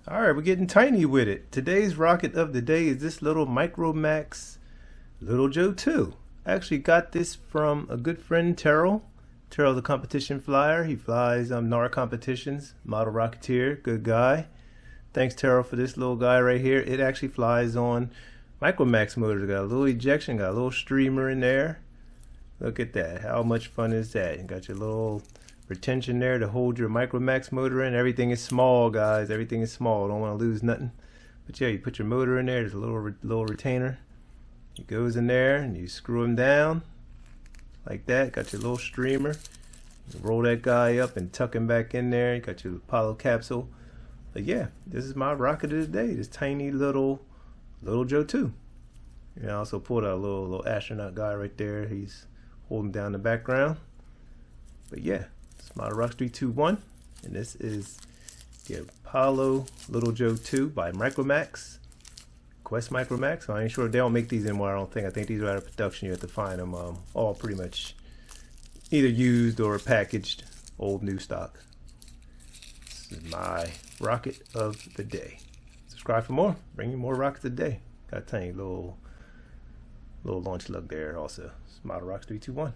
All right, we're getting tiny with it. Today's rocket of the day is this little Micromax Little Joe 2. I actually got this from a good friend, Terrell. Terrell's a competition flyer. He flies NAR competitions, model rocketeer, good guy. Thanks, Terrell, for this little guy right here. It actually flies on Micromax motors. Got a little ejection, got a little streamer in there. Look at that. How much fun is that? You got your little retention there to hold your Micromax motor in. Everything is small, guys. Everything is small. Don't want to lose nothing. But yeah, you put your motor in there. There's a little retainer. It goes in there and you screw them down like that. Got your little streamer. You roll that guy up and tuck him back in there. You got your Apollo capsule. But yeah, this is my rocket of the day. This tiny little Joe 2. And I also pulled out a little astronaut guy right there. He's holding down the background. But yeah, it's my Rock 321, and this is the Apollo Little Joe 2 by Micromax, Quest Micromax. I ain't sure they don't make these anymore. I don't think. I think these are out of production. You have to find them all pretty much either used or packaged, old new stock. This is my rocket of the day. Subscribe for more. Bring you more rockets a day. Got a tiny little launch lug there also. It's Model Rocks 321.